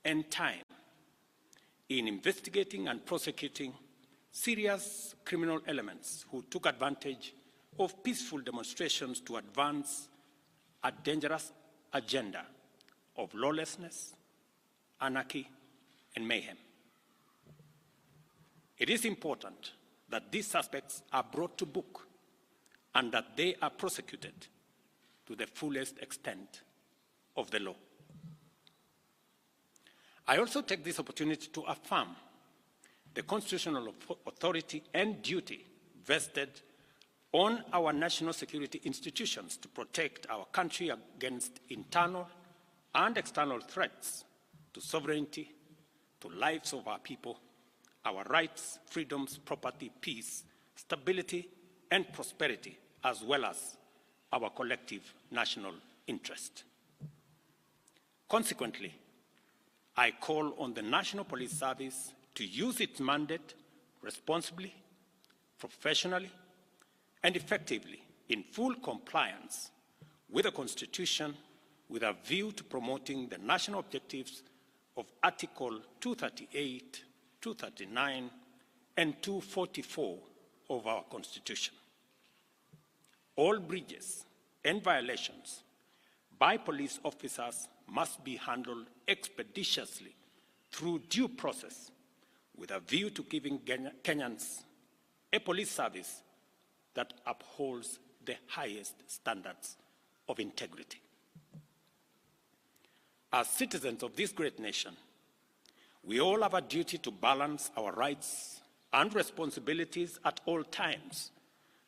and time in investigating and prosecuting serious criminal elements who took advantage of peaceful demonstrations to advance a dangerous agenda of lawlessness, anarchy, and mayhem. It is important that these suspects are brought to book and that they are prosecuted to the fullest extent of the law. I also take this opportunity to affirm the constitutional authority and duty vested on our national security institutions to protect our country against internal and external threats to sovereignty, to lives of our people, our rights, freedoms, property, peace, stability, and prosperity, as well as our collective national interest. Consequently, I call on the National Police Service to use its mandate responsibly, professionally, and effectively in full compliance with the Constitution with a view to promoting the national objectives of Article 238, 239, and 244 of our Constitution. All breaches and violations by police officers must be handled expeditiously through due process with a view to giving Kenyans a police service that upholds the highest standards of integrity. As citizens of this great nation, we all have a duty to balance our rights and responsibilities at all times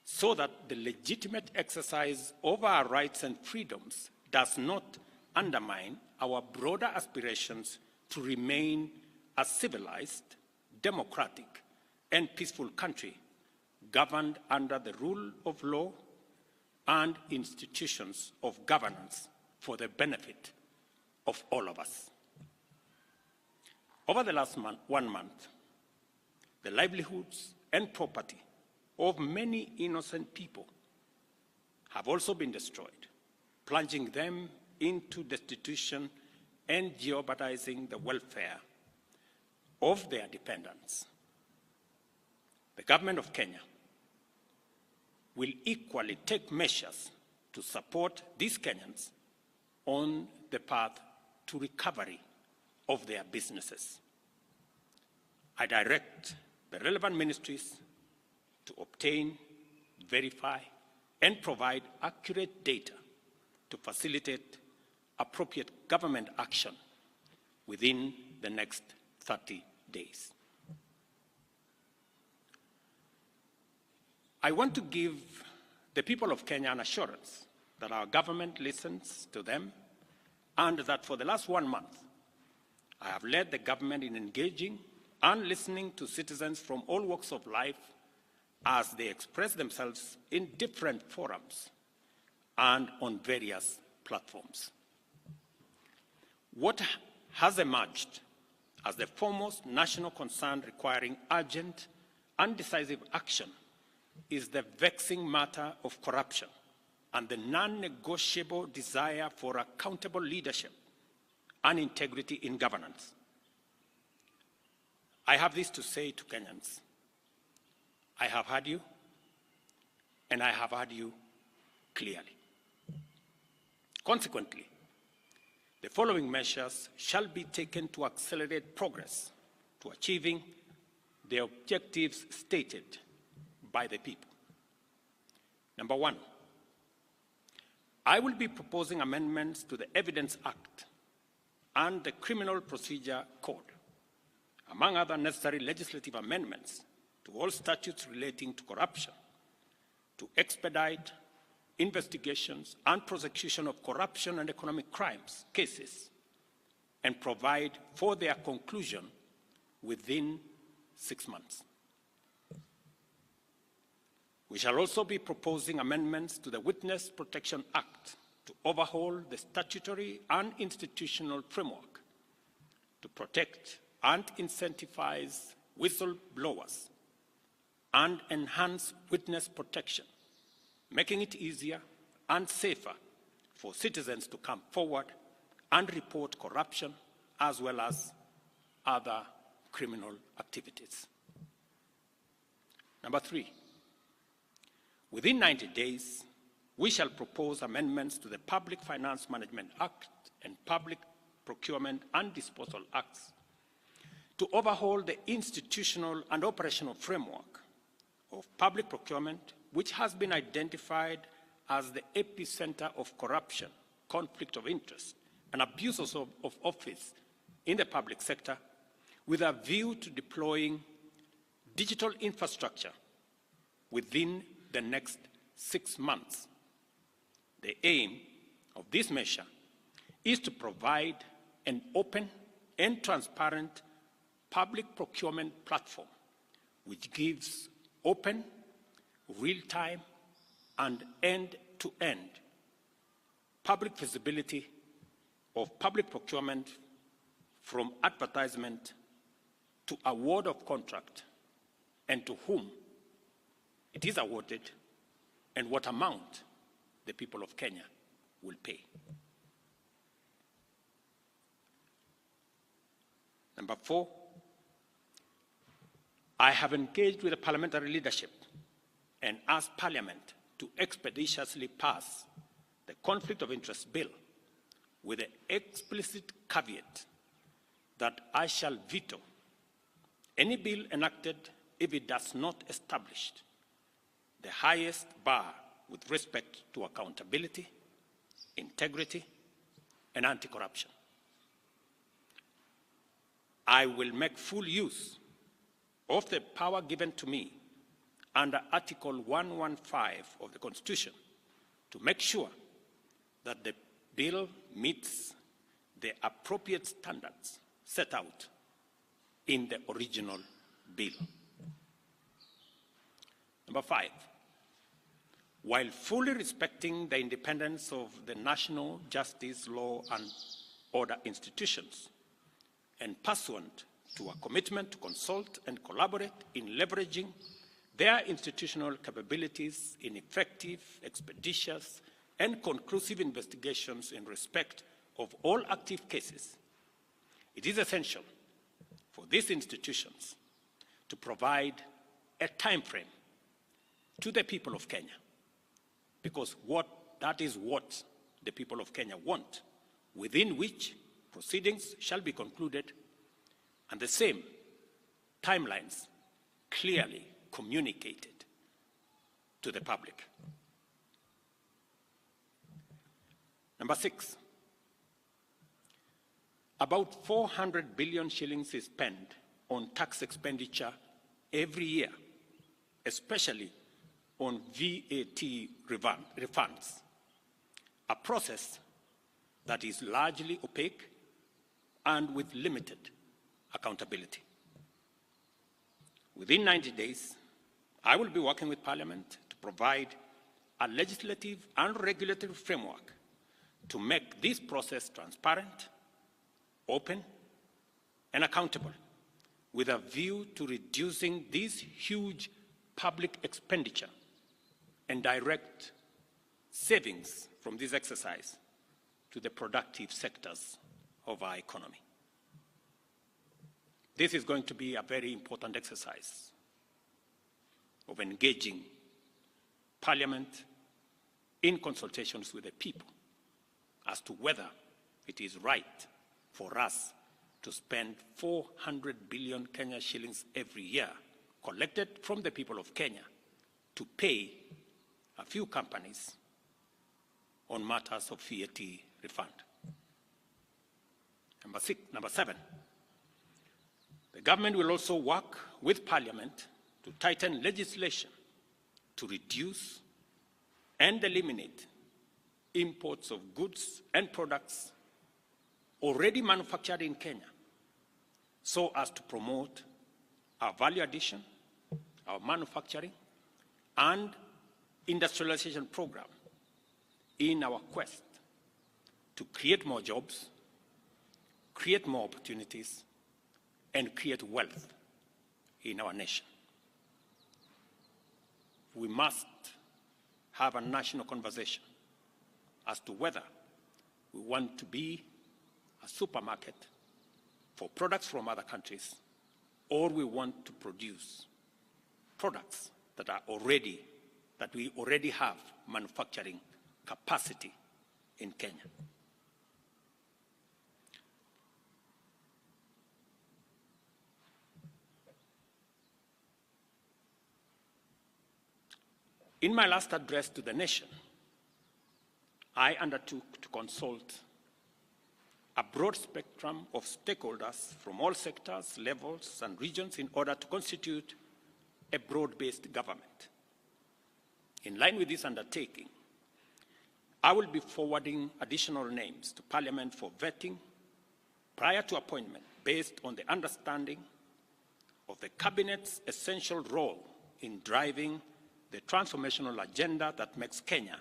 so that the legitimate exercise of our rights and freedoms does not undermine our broader aspirations to remain a civilized, democratic, and peaceful country governed under the rule of law and institutions of governance for the benefit of all of us. Over the last 1 month, the livelihoods and property of many innocent people have also been destroyed, plunging them into destitution and jeopardizing the welfare of their dependents. The government of Kenya will equally take measures to support these Kenyans on the path to recovery of their businesses. I direct the relevant ministries to obtain, verify, and provide accurate data to facilitate appropriate government action within the next 30 days. I want to give the people of Kenya an assurance that our government listens to them and that for the last 1 month, I have led the government in engaging and listening to citizens from all walks of life as they express themselves in different forums and on various platforms. What has emerged as the foremost national concern requiring urgent and decisive action is the vexing matter of corruption and the non-negotiable desire for accountable leadership and integrity in governance. I have this to say to Kenyans. I have heard you, and I have heard you clearly. Consequently, the following measures shall be taken to accelerate progress to achieving the objectives stated by the people. Number one, I will be proposing amendments to the Evidence Act and the Criminal Procedure Code, among other necessary legislative amendments to all statutes relating to corruption, to expedite investigations and prosecution of corruption and economic crimes cases, and provide for their conclusion within 6 months. We shall also be proposing amendments to the Witness Protection Act to overhaul the statutory and institutional framework to protect and incentivize whistleblowers and enhance witness protection, making it easier and safer for citizens to come forward and report corruption as well as other criminal activities. Number 3, within 90 days, we shall propose amendments to the Public Finance Management Act and Public Procurement and Disposal Acts to overhaul the institutional and operational framework of public procurement, which has been identified as the epicenter of corruption, conflict of interest, and abuses of office in the public sector, with a view to deploying digital infrastructure within the next 6 months. The aim of this measure is to provide an open and transparent public procurement platform which gives open, real-time, and end-to-end public visibility of public procurement from advertisement to award of contract and to whom it is awarded and what amount the people of Kenya will pay. Number 4, I have engaged with the parliamentary leadership and asked Parliament to expeditiously pass the Conflict of Interest Bill with the explicit caveat that I shall veto any bill enacted if it does not establish the highest bar with respect to accountability, integrity, and anti-corruption. I will make full use of the power given to me under Article 115 of the Constitution to make sure that the bill meets the appropriate standards set out in the original bill. Number 5, while fully respecting the independence of the national justice, law, and order institutions, and pursuant to a commitment to consult and collaborate in leveraging their institutional capabilities in effective, expeditious, and conclusive investigations in respect of all active cases, it is essential for these institutions to provide a time frame to the people of Kenya, because that is what the people of Kenya want, within which proceedings shall be concluded, and the same timelines clearly communicated to the public. Number 6, about 400 billion shillings is spent on tax expenditure every year, especially on VAT refunds, a process that is largely opaque and with limited accountability. Within 90 days, I will be working with Parliament to provide a legislative and regulatory framework to make this process transparent, open, and accountable, with a view to reducing this huge public expenditure and direct savings from this exercise to the productive sectors of our economy. This is going to be a very important exercise of engaging Parliament in consultations with the people as to whether it is right for us to spend 400 billion Kenya shillings every year collected from the people of Kenya to pay a few companies on matters of VAT refund. Number 7, the government will also work with Parliament to tighten legislation to reduce and eliminate imports of goods and products already manufactured in Kenya, so as to promote our value addition, our manufacturing, and industrialization program in our quest to create more jobs, create more opportunities, and create wealth in our nation. We must have a national conversation as to whether we want to be a supermarket for products from other countries, or we want to produce products that we already have manufacturing capacity in Kenya. In my last address to the nation, I undertook to consult a broad spectrum of stakeholders from all sectors, levels, and regions in order to constitute a broad-based government. In line with this undertaking, I will be forwarding additional names to Parliament for vetting prior to appointment based on the understanding of the Cabinet's essential role in driving the transformational agenda that makes Kenya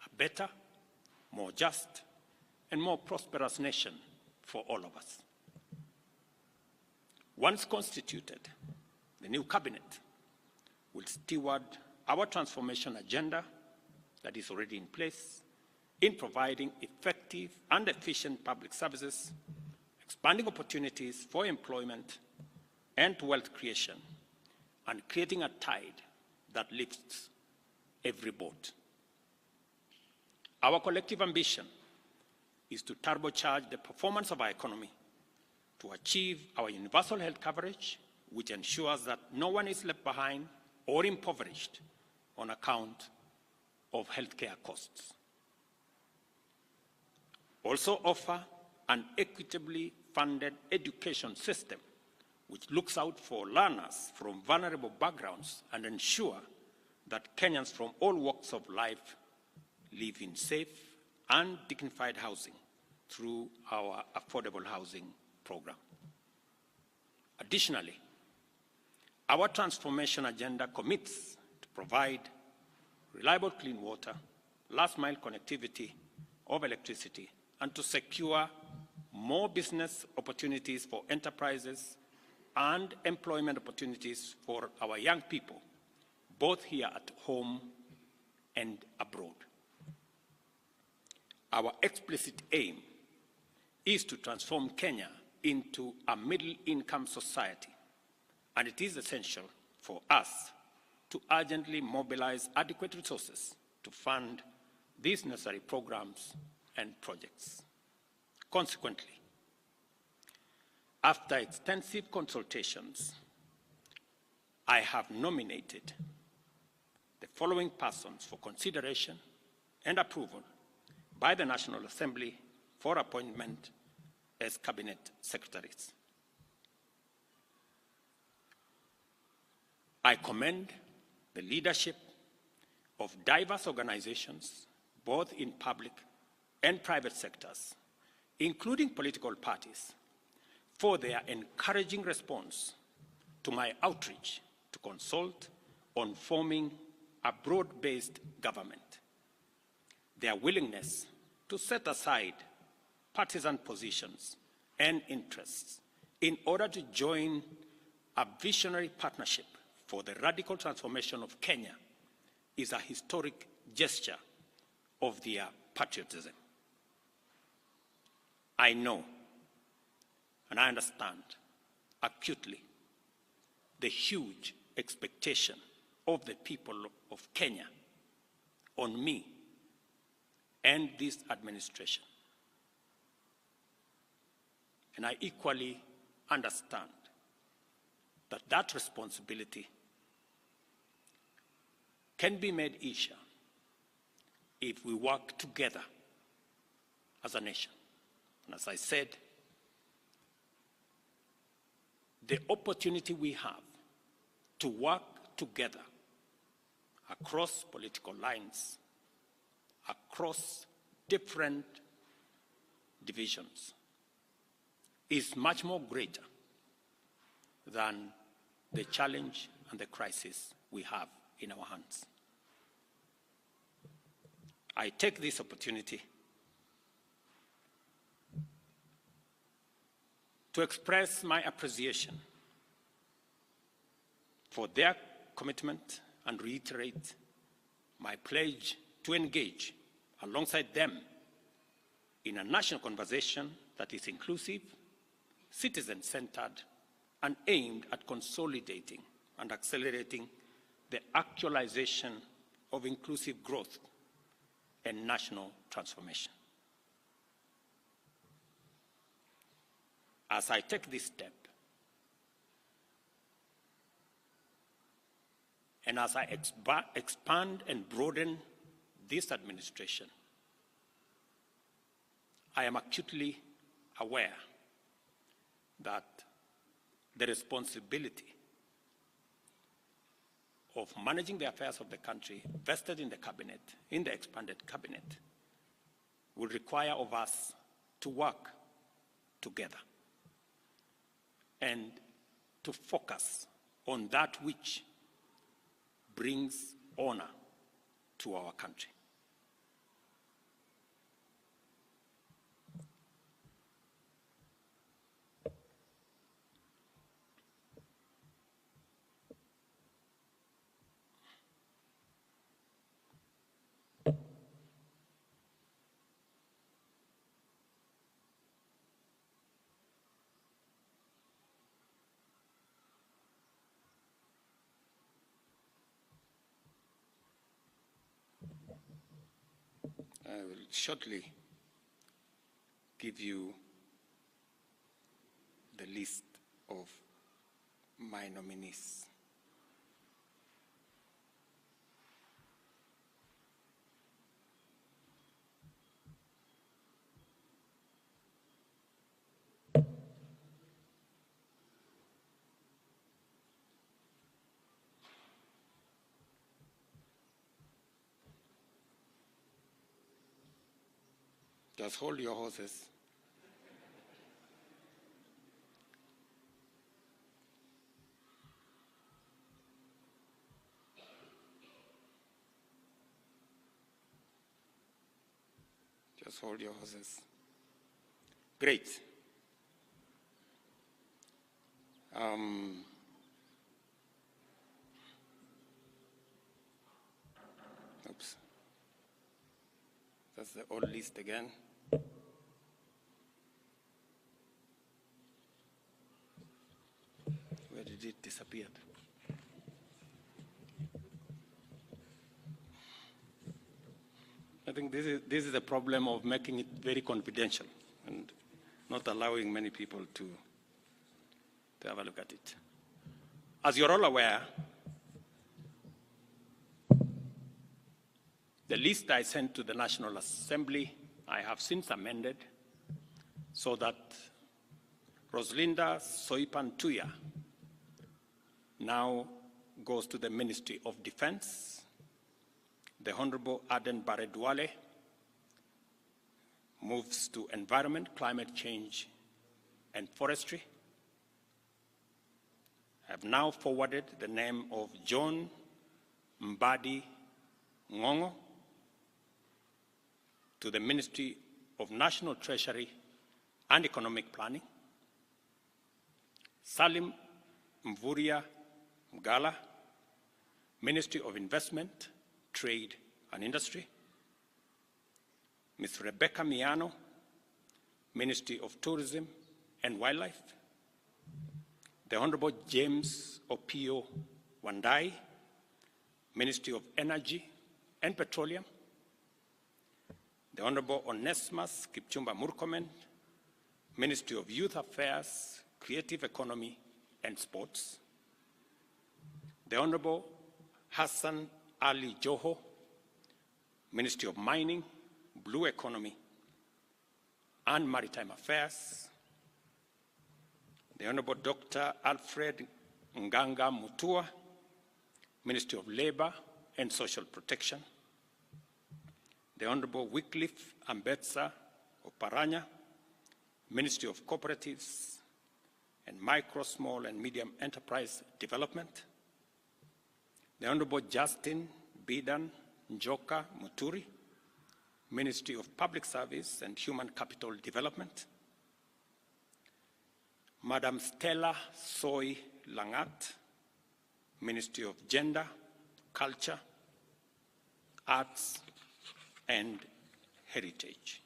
a better, more just, and more prosperous nation for all of us. Once constituted, the new cabinet will steward our transformation agenda that is already in place in providing effective and efficient public services, expanding opportunities for employment and wealth creation, and creating a tide that lifts every boat. Our collective ambition is to turbocharge the performance of our economy to achieve our universal health coverage, which ensures that no one is left behind or impoverished on account of healthcare costs. Also offer an equitably funded education system which looks out for learners from vulnerable backgrounds and ensure that Kenyans from all walks of life live in safe and dignified housing through our affordable housing program. Additionally, our transformation agenda commits to provide reliable clean water, last-mile connectivity of electricity, and to secure more business opportunities for enterprises and employment opportunities for our young people, both here at home and abroad. Our explicit aim is to transform Kenya into a middle-income society, and it is essential for us to urgently mobilize adequate resources to fund these necessary programs and projects. Consequently, after extensive consultations, I have nominated the following persons for consideration and approval by the National Assembly for appointment as cabinet secretaries. I commend the leadership of diverse organizations, both in public and private sectors, including political parties, for their encouraging response to my outreach to consult on forming a broad-based government. Their willingness to set aside partisan positions and interests in order to join a visionary partnership for the radical transformation of Kenya is a historic gesture of their patriotism. I know and I understand acutely the huge expectation of the people of Kenya on me and this administration. And I equally understand that that responsibility can be made easier if we work together as a nation. And as I said, the opportunity we have to work together across political lines, across different divisions, is much more greater than the challenge and the crisis we have in our hands. I take this opportunity to express my appreciation for their commitment and reiterate my pledge to engage alongside them in a national conversation that is inclusive, citizen-centered, and aimed at consolidating and accelerating the actualization of inclusive growth and national transformation. As I take this step, and as I expand and broaden this administration, I am acutely aware that the responsibility of managing the affairs of the country vested in the cabinet, in the expanded cabinet, will require of us to work together and to focus on that which brings honor to our country. I will shortly give you the list of my nominees. Just hold your horses. Just hold your horses. Great. Oops. That's the old list again. Where did it disappear? I think this is a problem of making it very confidential and not allowing many people to have a look at it. As you're all aware, the list I sent to the National Assembly, I have since amended so that Roslinda Soipan Tuya now goes to the Ministry of Defense. The Honorable Aden Bare Duale moves to Environment, Climate Change, and Forestry. I have now forwarded the name of John Mbadi Ngongo to the Ministry of National Treasury and Economic Planning. Salim Mvuria Mgala, Ministry of Investment, Trade and Industry. Ms. Rebecca Miano, Ministry of Tourism and Wildlife. The Honorable James Opio Wandai, Ministry of Energy and Petroleum. The Honorable Onesimus Kipchumba Murkomen, Ministry of Youth Affairs, Creative Economy and Sports. The Honorable Hassan Ali Joho, Ministry of Mining, Blue Economy and Maritime Affairs. The Honorable Dr. Alfred Nganga Mutua, Ministry of Labor and Social Protection. The Honorable Wycliffe Ambetsa Oparanya, Ministry of Cooperatives and Micro, Small and Medium Enterprise Development. The Honorable Justin Bidan Njoka Muturi, Ministry of Public Service and Human Capital Development. Madam Stella Soy Langat, Ministry of Gender, Culture, Arts and Heritage.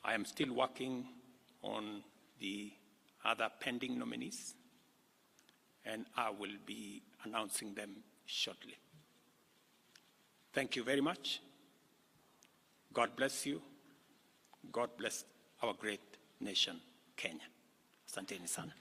I am still working on the other pending nominees, and I will be announcing them shortly. Thank you very much. God bless you. God bless our great nation, Kenya. Asanteni sana.